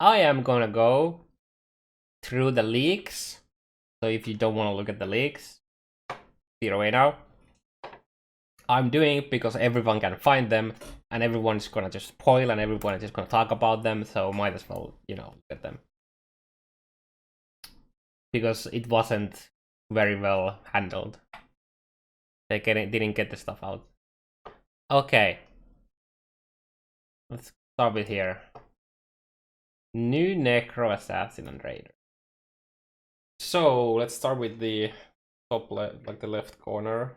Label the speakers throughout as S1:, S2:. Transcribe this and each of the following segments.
S1: I am gonna go through the leaks. So if you don't want to look at the leaks, they're away now. I'm doing it because everyone can find them and everyone's gonna just spoil and everyone is just gonna talk about them, so might as well, you know, look at them. Because it wasn't very well handled. They didn't get the stuff out. Okay. Let's start with here. New Necro Assassin and Raider. So let's start with the top left, like the left corner.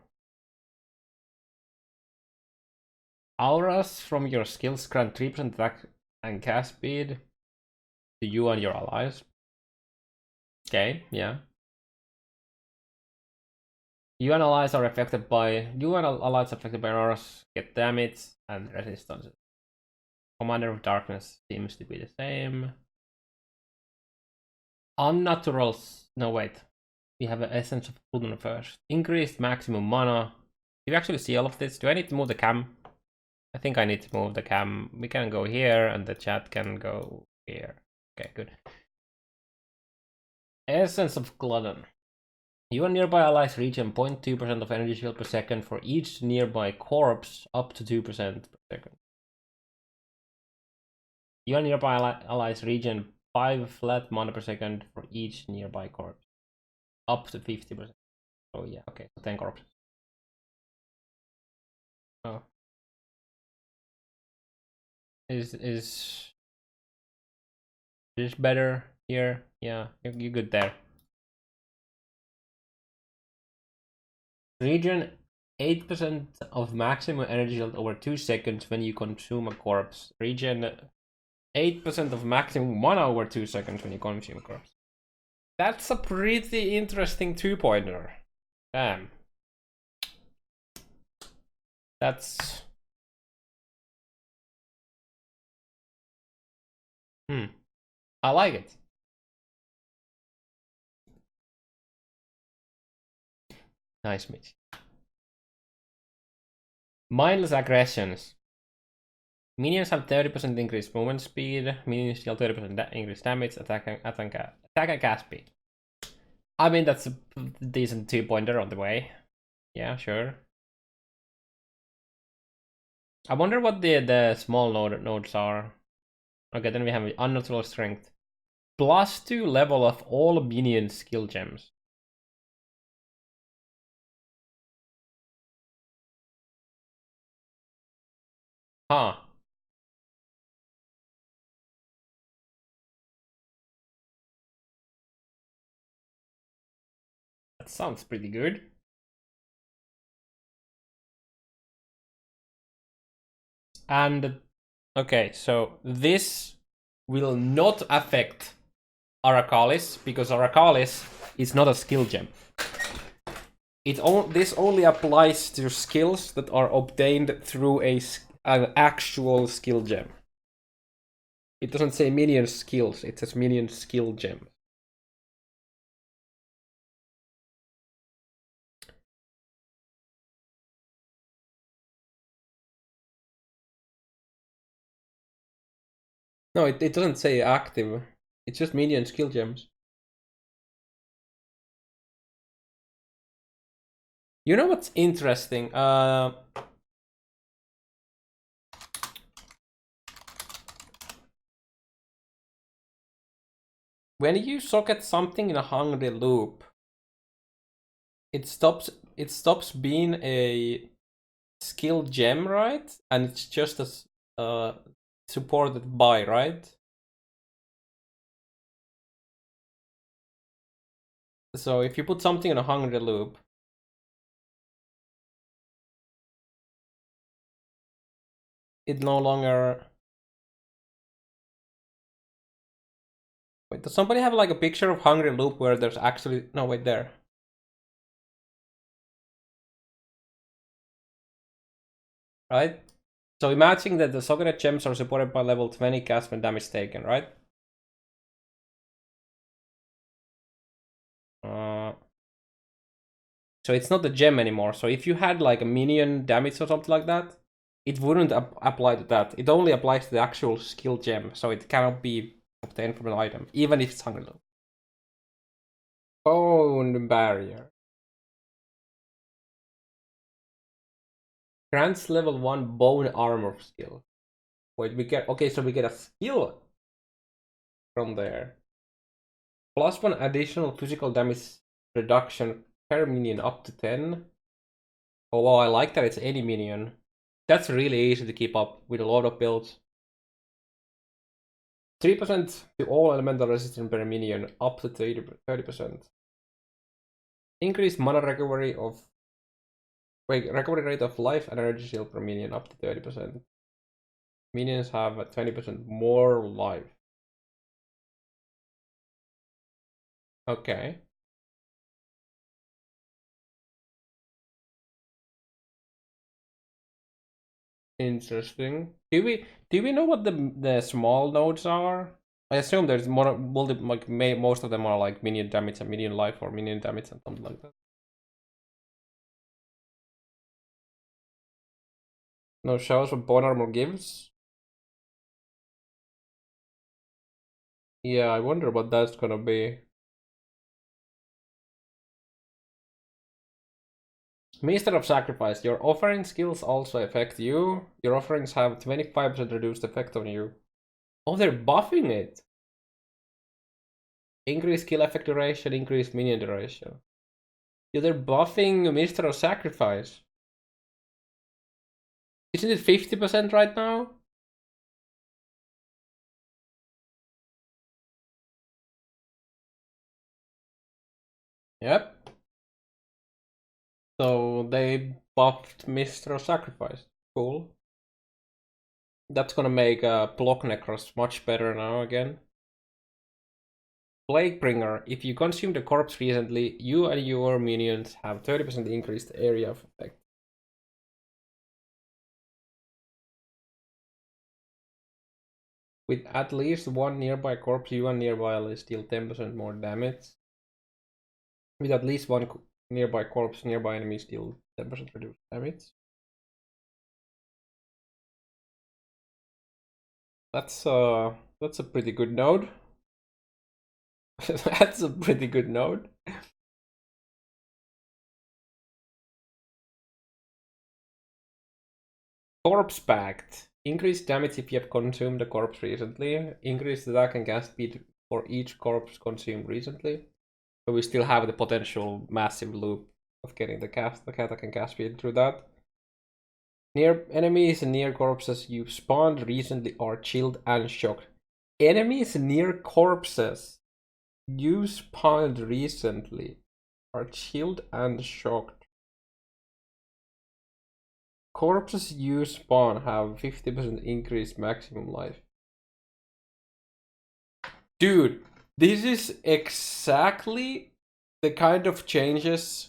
S1: Auras from your skills grant 3% attack and cast speed to you and your allies. Okay, yeah. You and allies affected by auras get damage and resistance. Commander of Darkness seems to be the same. Unnaturals. No, wait. We have an Essence of Blood first. Increased maximum mana. Do you actually see all of this? Do I need to move the cam? I think I need to move the cam. We can go here and the chat can go here. Okay, good. Essence of Glutton. You and nearby allies regen 0.2% of energy shield per second for each nearby corpse, up to 2% per second. You and nearby allies regen 5 flat mana per second for each nearby corpse, up to 50%. Oh yeah, okay, so 10 corpses. Oh. Is this better here? Yeah, you're good there. Regen 8% of maximum energy shield over 2 seconds when you consume a corpse. Regen 8% of maximum mana over 2 seconds when you consume a corpse. That's a pretty interesting 2-pointer. Damn. That's... I like it. Nice, Mitch. Mindless aggressions. Minions have 30% increased movement speed. Minions deal 30% increased damage, attack and cast speed. I mean, that's a decent 2-pointer on the way. Yeah, sure. I wonder what the small nodes are. Okay, then we have unnatural strength. +2 level of all minion skill gems. Huh. That sounds pretty good. And okay, so this will not affect Aracalis because Aracalis is not a skill gem. This only applies to skills that are obtained through an actual skill gem. It doesn't say minion skills, it says minion skill gem. No, it doesn't say active. It's just minion skill gems. You know what's interesting? When you socket something in a hungry loop, it stops being a skill gem, right? And it's just as supported by, right? So if you put something in a hungry loop, it no longer... Wait, does somebody have like a picture of hungry loop where there's actually... No, wait, there. Right? So imagine that the socketed gems are supported by level 20 cast when damage taken, right? So it's not a gem anymore. So if you had like a minion damage or something like that, it wouldn't apply to that. It only applies to the actual skill gem, so it cannot be obtained from an item, even if it's hungry loop. Bone barrier. Grants level 1 bone armor skill. Wait, we get, okay, so we get a skill from there. +1 additional physical damage reduction per minion up to 10. Oh wow, I like that it's any minion. That's really easy to keep up with a lot of builds. 3% to all elemental resistance per minion, up to 30%. Increased mana recovery of... Wait, recovery rate of life and energy shield per minion, up to 30%. Minions have 20% more life. Okay. Interesting. Do we know what the small nodes are? I assume there's more like most of them are like minion damage and minion life or minion damage and something like that. No shows what bone armor gives. Yeah, I wonder what that's gonna be. Minister of Sacrifice. Your offering skills also affect you. Your offerings have 25% reduced effect on you. Oh, they're buffing it. Increased skill effect duration, increased minion duration. Yeah, they're buffing Minister of Sacrifice. Isn't it 50% right now? Yep. So they buffed Mr. Sacrifice. Cool. That's gonna make block Necros much better now again. Plaguebringer. If you consume the corpse recently, you and your minions have 30% increased area of effect. With at least one nearby corpse, you and nearby allies deal 10% more damage. With at least one nearby corpse, nearby enemies deal 10% reduced damage. That's a pretty good node. That's a pretty good node. Corpse Pact. Increased damage if you have consumed a corpse recently. Increased attack and cast speed for each corpse consumed recently. So we still have the potential massive loop of getting the attack and cast speed through that. Near enemies and near corpses you spawned recently are chilled and shocked. Enemies near corpses you spawned recently are chilled and shocked. Corpses you spawn have 50% increased maximum life. Dude, this is exactly the kind of changes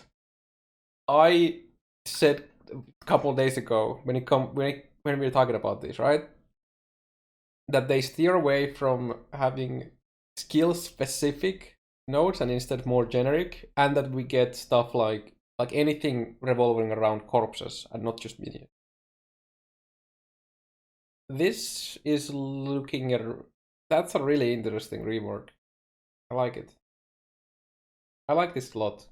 S1: I said a couple of days ago when we were talking about this, right? That they steer away from having skill specific nodes and instead more generic, and that we get stuff like anything revolving around corpses and not just minions. This is looking at... That's a really interesting rework. I like it. I like this a lot.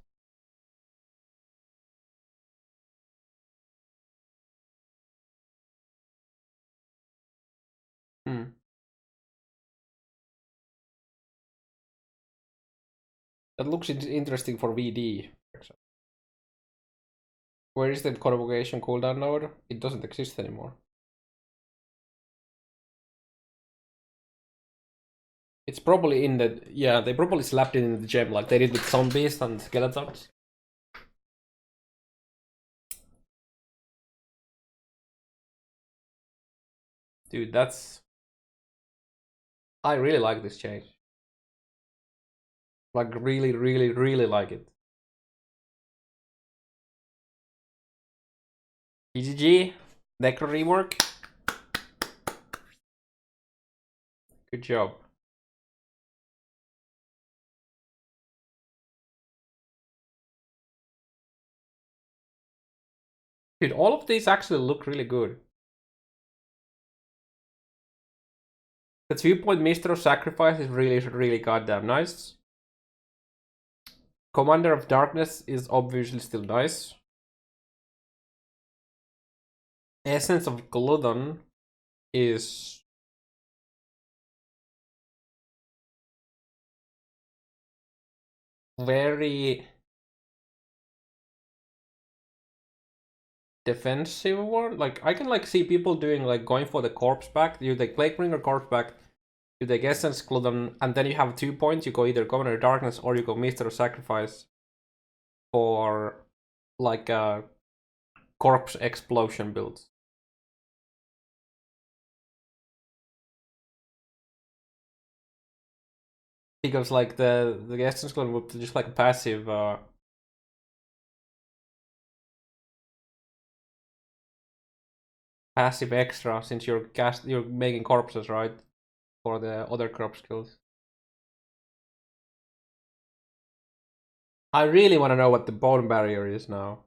S1: That looks interesting for VD. Where is the convocation cooldown node? It doesn't exist anymore. It's probably in the... Yeah, they probably slapped it in the gem like they did with zombies and skeletons. Dude, that's... I really like this change. Like, really, really, really like it. GGG, Necro rework. Good job. Dude, all of these actually look really good. The 2-point Mister of Sacrifice is really goddamn nice. Commander of Darkness is obviously still nice. Essence of Glutton is very defensive one. Like I can like see people doing like going for the corpse back. You take Plaguebringer corpse back, you take Essence Glutton, and then you have 2 points. You go either Commander of Darkness or you go Mister of Sacrifice for like a corpse explosion build. Because like the Essence Glutton would be just like a passive passive extra since you're making corpses, right? For the other corpse skills. I really want to know what the bone barrier is now.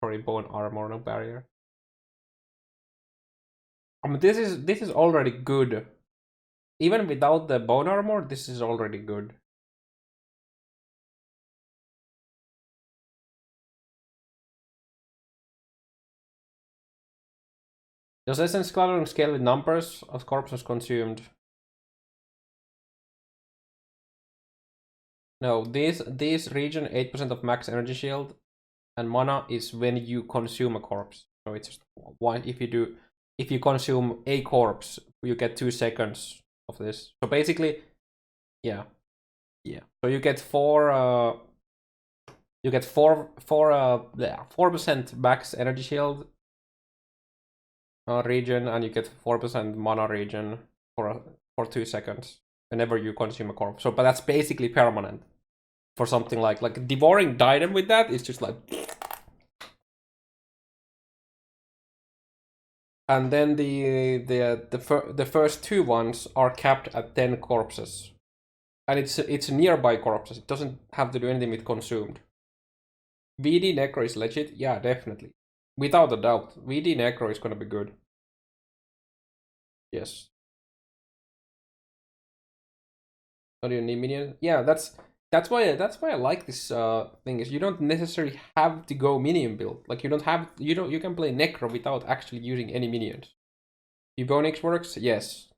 S1: Sorry, bone armor, no barrier. I mean, this is already good. Even without the bone armor, this is already good. Does Essence Glutton scale with numbers of corpses consumed? No, this region 8% of max energy shield and mana is when you consume a corpse. So it's just one. If you consume a corpse, you get 2 seconds of this. So basically, yeah. So you get 4% max energy shield region, and you get 4% mana region for 2 seconds whenever you consume a corpse. So, but that's basically permanent for something like devouring Dynam with that. It's just like. And then the first 2 ones are capped at 10 corpses, and it's nearby corpses. It doesn't have to do anything with consumed. VD Necro is legit, yeah, definitely, without a doubt. VD Necro is gonna be good. Yes. Not even need minion. Yeah, that's why I like this thing is you don't necessarily have to go minion build. Like you can play Necro without actually using any minions. Ebonix works? Yes.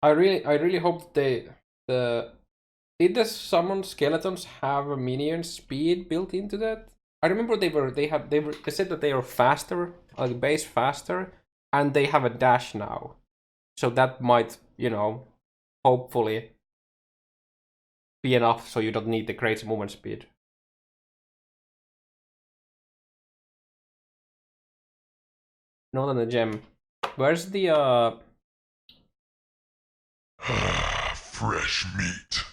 S1: I really hope did the summon skeletons have a minion speed built into that? I remember they said that they are faster, like base faster, and they have a dash now. So that might, hopefully be enough so you don't need the crazy movement speed. Not on the gem. Where's the
S2: fresh meat?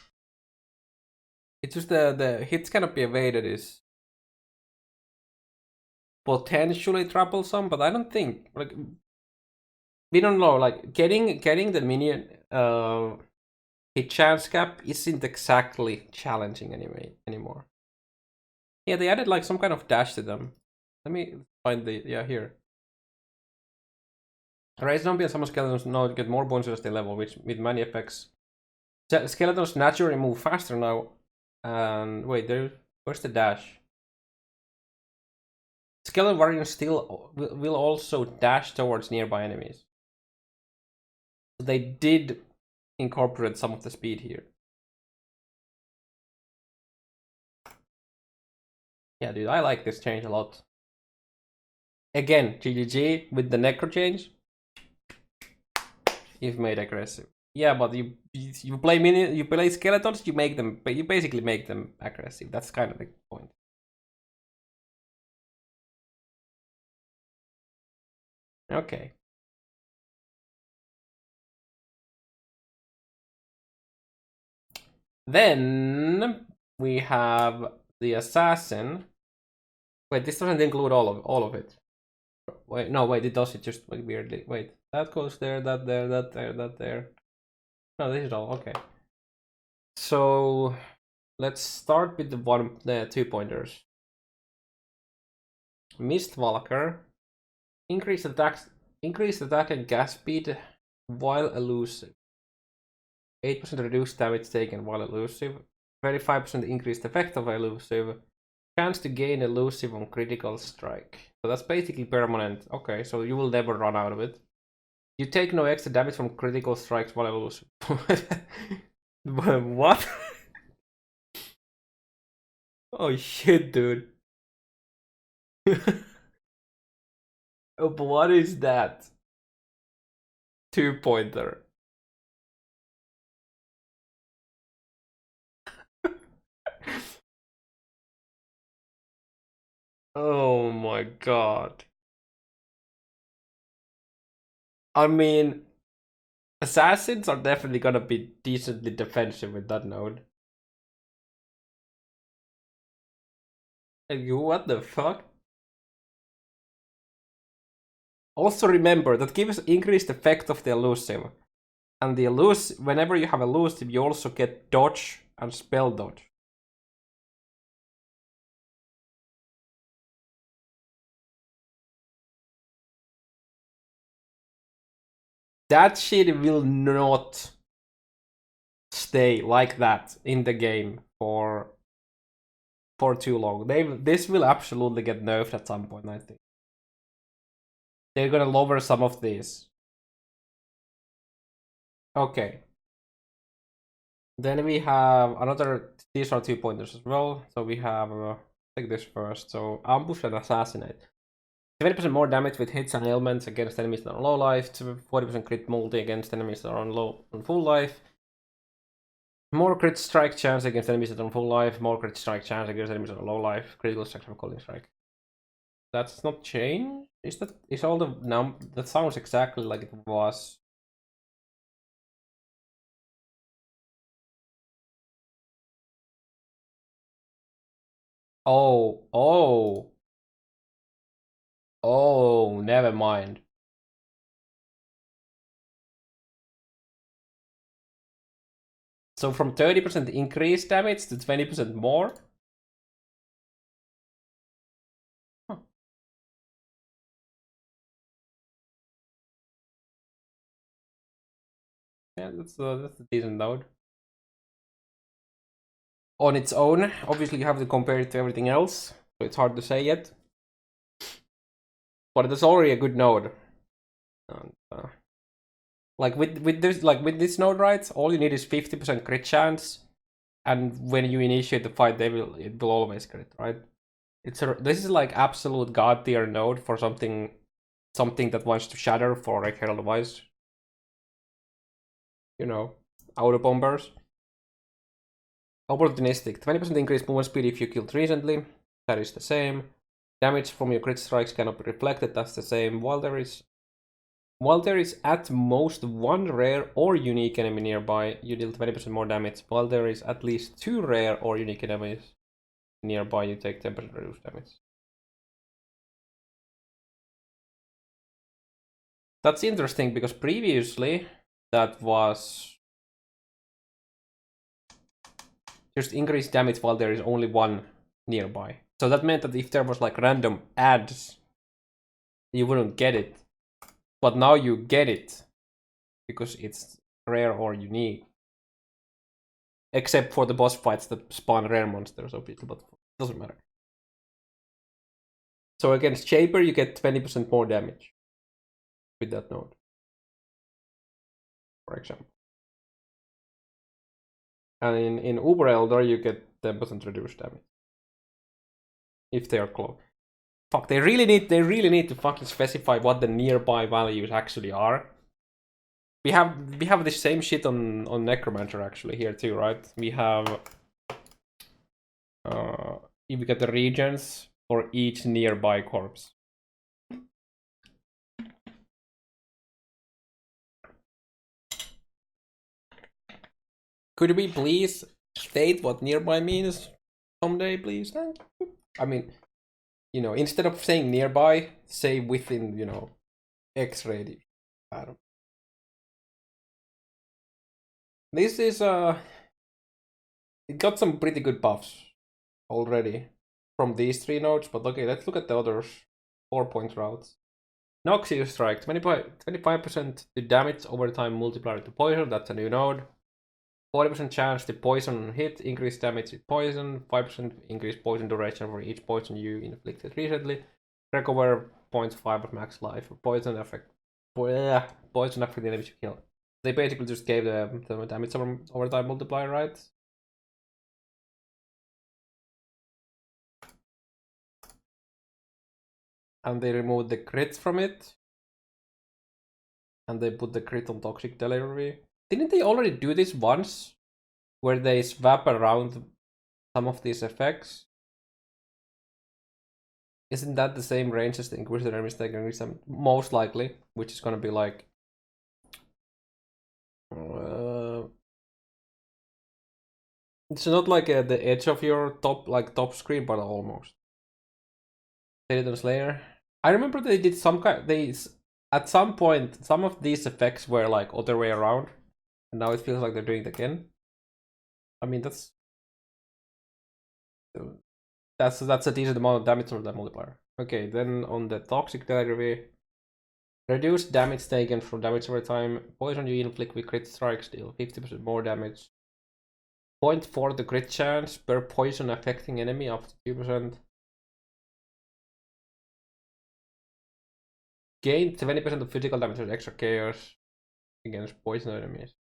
S1: It's just the hits cannot be evaded is potentially troublesome, but I don't think like we don't know, like getting the minion hit chance cap isn't exactly challenging anymore. Yeah, they added like some kind of dash to them. Let me find here. Raise zombie and summon skeletons now get more bonuses as they level, which with many effects. Skeletons naturally move faster now. And wait, where's the dash? Skeleton warriors still will also dash towards nearby enemies. They did incorporate some of the speed here. Yeah, dude, I like this change a lot. Again, GGG with the Necro change. You've made aggressive. Yeah, but you play skeletons, you basically make them aggressive. That's kind of the point. Okay. Then we have the assassin. Wait, this doesn't include all of it. Wait, no, wait, it does it just like weirdly. Wait, that goes there, that there, that there, that there. No, this is all okay. So let's start with the 2 pointers. Mistwalker. Increase attack and gas speed while elusive. 8% reduced damage taken while elusive. 35% increased effect of elusive. Chance to gain elusive on critical strike. So that's basically permanent. Okay, so you will never run out of it. You take no extra damage from critical strikes while elusive. What? Oh shit, dude. Oh, but what is that? 2 pointer. Oh my god. I mean, assassins are definitely gonna be decently defensive with that node. And what the fuck? Also remember that gives increased effect of the elusive. And the elusive, whenever you have elusive, you also get dodge and spell dodge. That shit will not stay like that in the game for too long. This will absolutely get nerfed at some point, I think. They're gonna lower some of these. Okay. Then we have another, these are 2 pointers as well. So we have, take this first. So ambush and assassinate. 70% more damage with hits and ailments against enemies that are low life. 40% crit multi against enemies that are on full life. More crit strike chance against enemies that are on full life. More crit strike chance against enemies that are low life. Critical strike from calling strike. That's not changed? Is all the that sounds exactly like it was. Oh, never mind. So from 30% increased damage to 20% more? Huh. Yeah, that's a decent node. On its own, obviously you have to compare it to everything else, so it's hard to say yet. But it's already a good node. And, like with this node, right? All you need is 50% crit chance, and when you initiate the fight, it will always crit, right? This is like absolute god tier node for something that wants to shatter for like Herald Wise. You know, auto bombers. Opportunistic. 20% increased movement speed if you killed recently. That is the same. Damage from your crit strikes cannot be reflected. That's the same. While there is at most 1 rare or unique enemy nearby, you deal 20% more damage. While there is at least 2 rare or unique enemies nearby, you take 10% reduced damage. That's interesting because previously that was just increased damage while there is only 1 nearby. So that meant that if there was like random adds, you wouldn't get it. But now you get it because it's rare or unique. Except for the boss fights that spawn rare monsters, obviously, but it doesn't matter. So against Shaper, you get 20% more damage with that node, for example. And in Uber Elder, you get 10% reduced damage if they are close. Fuck, they really need to fucking specify what the nearby values actually are. We have the same shit on Necromancer actually here too, right? We have if we get the regions for each nearby corpse. Could we please state what nearby means someday, please? I mean, you know, instead of saying nearby, say within, you know, X radius. I don't. This is It got some pretty good buffs already from these 3 nodes, but okay, let's look at the others. 4-point routes. Noxious Strike, 25% to damage over time multiplier to poison, that's a new node. 40% chance to poison hit, increase damage with poison, 5% increase poison duration for each poison you inflicted recently. Recover 0.5 of max life. Poison effect. Poison effect the enemies you kill. They basically just gave the damage over time multiplier, right? And they removed the crit from it. And they put the crit on Toxic Delivery. Didn't they already do this once? Where they swap around some of these effects? Isn't that the same range as the Inquisitor enemies taking some? Most likely, which is gonna be like it's not like the edge of your top screen, but almost. Skeleton Slayer. I remember they did some kind. At some point some of these effects were like other way around, and now it feels like they're doing it again. I mean that's a decent amount of damage for that multiplier. Okay, then on the Toxic Delivery, reduce damage taken from damage over time. Poison you inflict with crit strikes deal 50% more damage. 0.4 the crit chance per poison affecting enemy up to 2%. Gain 20% of physical damage with extra chaos against poison enemies.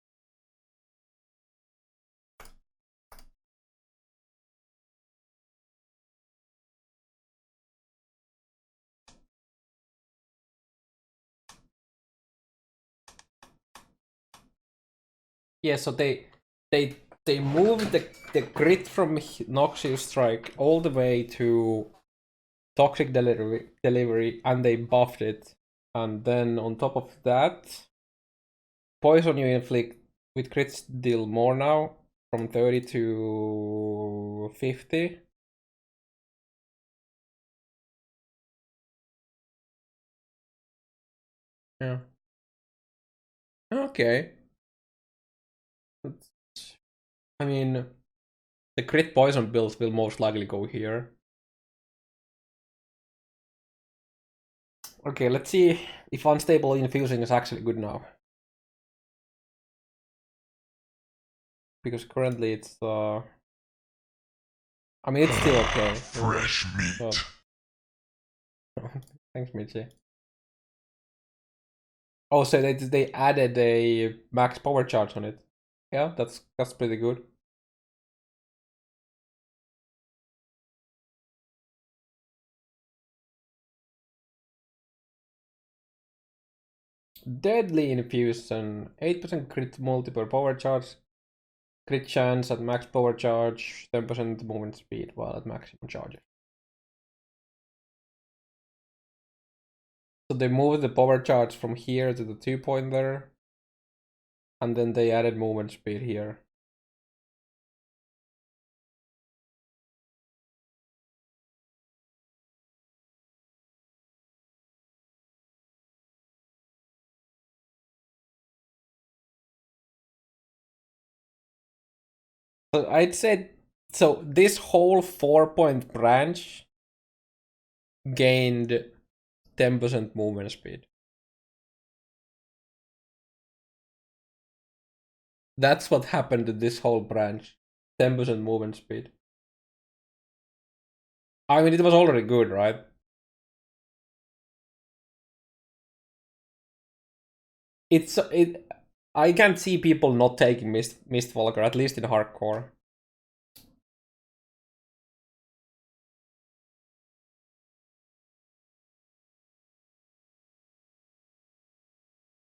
S1: Yeah, so they moved the crit from Noxious Strike all the way to Toxic Delivery, and they buffed it. And then on top of that, poison you inflict with crits deal more now, from 30 to 50. Yeah. Okay. I mean, the crit poison build will most likely go here. Okay, let's see if unstable infusing is actually good now. Because currently it's I mean it's still okay.
S2: Fresh meat.
S1: But... Thanks, Michi. Oh, so they added a max power charge on it. Yeah, that's pretty good. Deadly Infusion, 8% crit multiple power charge, crit chance at max power charge, 10% movement speed while at maximum charges. So they moved the power charge from here to the 2-point there, and then they added movement speed here. So I'd say, so this whole 4-point branch gained 10% movement speed. That's what happened to this whole branch. 10% movement speed. I mean, it was already good, right? I can't see people not taking Mistwalker, at least in hardcore.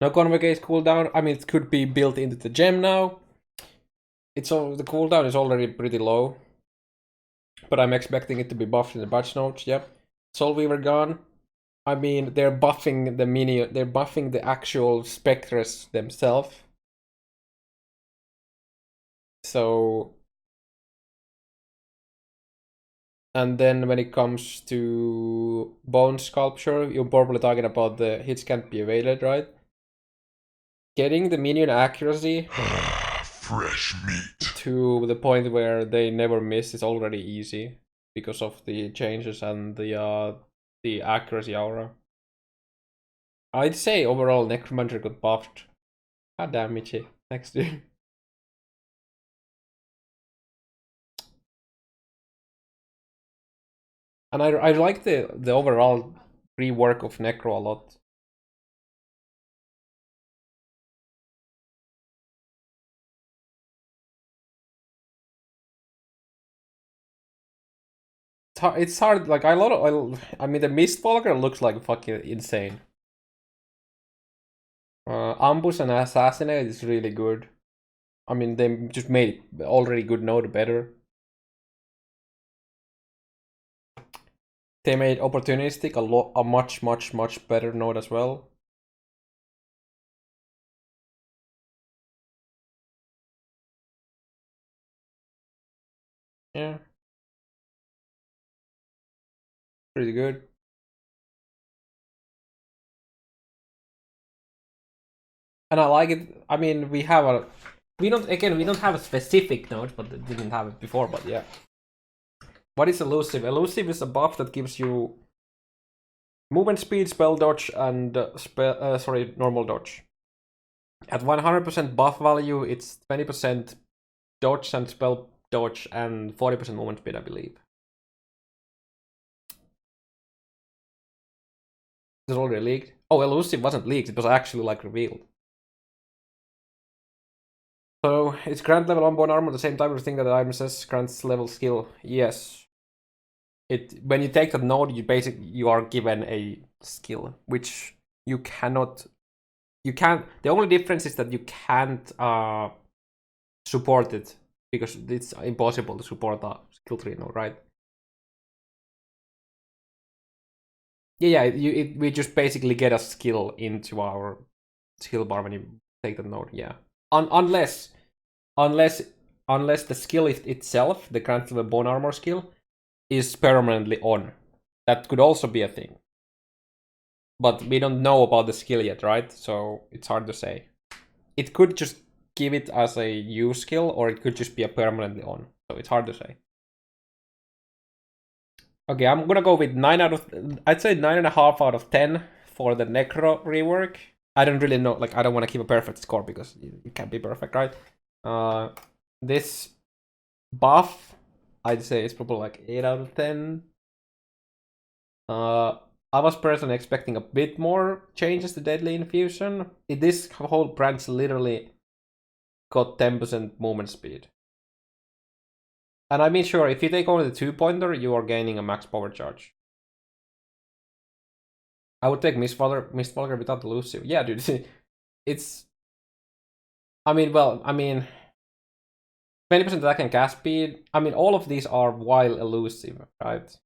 S1: No Convocate's cooldown. I mean, it could be built into the gem now. The cooldown is already pretty low, but I'm expecting it to be buffed in the patch notes. Yep. Soulweaver gone. I mean, they're buffing the minion. They're buffing the actual Spectres themselves. So, and then when it comes to Bone Sculpture, you're probably talking about the hits can't be evaded, right? Getting the minion accuracy
S2: fresh meat.
S1: To the point where they never miss. It's already easy because of the changes and the accuracy aura. I'd say overall Necromancer got buffed. God damn Michi. Next dude. And I like the overall rework of Necro a lot. It's hard. Like I mean, the Mistwalker looks like fucking insane. Ambush and Assassinate is really good. I mean, they just made already good node better. They made Opportunistic a much better node as well. Yeah. Pretty good. And I like it. I mean, we don't have a specific node, but it didn't have it before, but yeah. What is elusive? Elusive is a buff that gives you movement speed, spell dodge, and normal dodge. At 100% buff value, it's 20% dodge and spell dodge and 40% movement speed, I believe. It's already leaked. Oh, elusive wasn't leaked, it was actually like revealed. So it's grant level unborn armor, the same type of thing that the item says grants level skill. Yes. When you take that node, you are given a skill, which you can't. The only difference is that you can't support it because it's impossible to support a skill tree node, right? Yeah. We just basically get a skill into our skill bar when you take that node. Yeah. Unless the skill itself, the grant level bone armor skill, is permanently on. That could also be a thing. But we don't know about the skill yet, right? So it's hard to say. It could just give it as a use skill, or it could just be a permanently on. So it's hard to say. Okay, I'm gonna go with I'd say 9.5 out of 10 for the Necro rework. I don't really know, like I don't want to keep a perfect score because it can't be perfect, right? This buff, I'd say it's probably like 8 out of 10. I was personally expecting a bit more changes to Deadly Infusion. This whole branch literally got 10% movement speed. And I mean, sure, if you take only the 2-pointer, you are gaining a max power charge. I would take Mistwalker without the elusive. Yeah, dude, it's... I mean, 20% attack and cast speed. I mean, all of these are while elusive, right?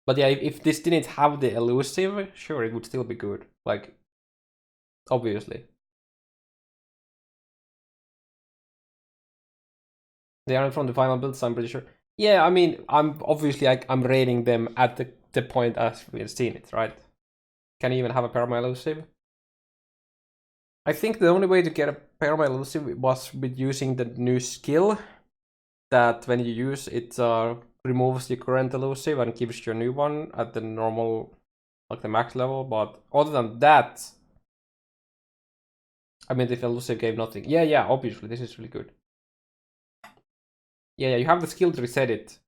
S1: But yeah, if this didn't have the elusive, sure, it would still be good. Like, obviously. They aren't from the final builds, I'm pretty sure. Yeah, I mean, I'm rating them at the point as we've seen it, right? Can you even have a perma-elusive? I think the only way to get a perma-elusive was with using the new skill that when you use it removes the current elusive and gives you a new one at the normal, like the max level. But other than that, I mean, the elusive gave nothing. Yeah, obviously, this is really good. Yeah, you have the skill to reset it.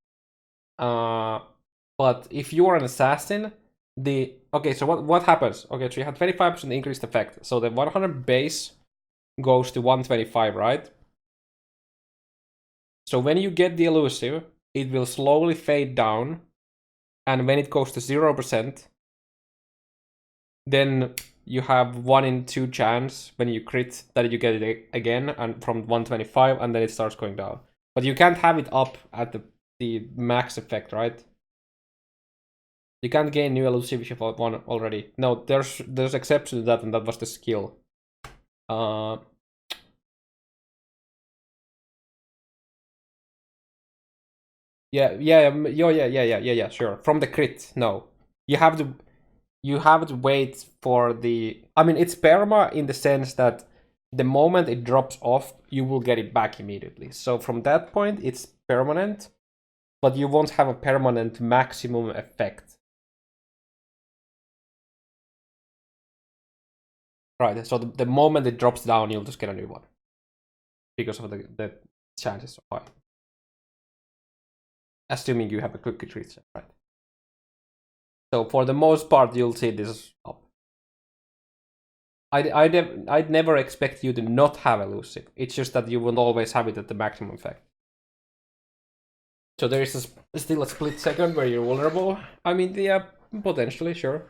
S1: But if you are an assassin, okay, so what happens? Okay, so you have 25% increased effect. So the 100 base goes to 125, right? So when you get the elusive, it will slowly fade down. And when it goes to 0%, then you have 1 in 2 chance when you crit that you get it again, and from 125, and then it starts going down. But you can't have it up at the max effect, right? You can't gain new elusive if you have one already. No, there's exception to that, and that was the skill. Yeah, sure. From the crit, no. You have to wait for the... I mean, it's perma in the sense that the moment it drops off, you will get it back immediately. So from that point, it's permanent, but you won't have a permanent maximum effect. Right, so the moment it drops down, you'll just get a new one. Because of the chances so high. Assuming you have a cookie tree set, right? So for the most part, you'll see this up. I'd never expect you to not have elusive. It's just that you won't always have it at the maximum effect. So there is still a split second where you're vulnerable. I mean, yeah, potentially, sure.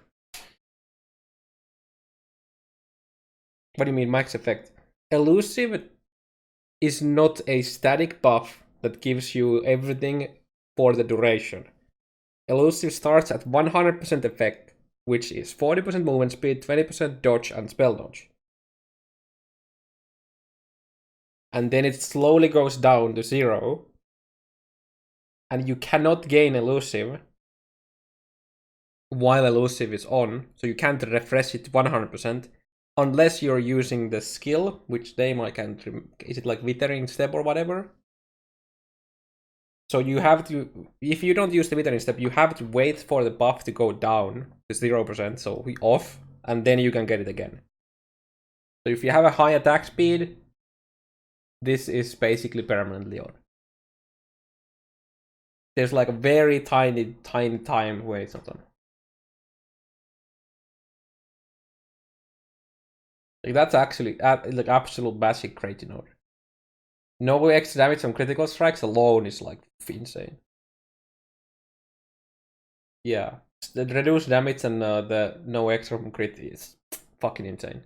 S1: What do you mean max effect? Elusive is not a static buff that gives you everything for the duration. Elusive starts at 100% effect, which is 40% movement speed, 20% dodge, and spell dodge. And then it slowly goes down to 0. And you cannot gain elusive while elusive is on, so you can't refresh it 100%, unless you're using the skill, which name I can't remember. Is it like Withering Step or whatever? So you have to, if you don't use the Withering Step, you have to wait for the buff to go down to 0%, so off, and then you can get it again. So if you have a high attack speed, this is basically permanently on. There's like a very tiny time where it's not on. Like that's actually like absolute basic crazy note. No extra damage on critical strikes alone is like insane. Yeah, the reduced damage and the no extra from crit is fucking insane.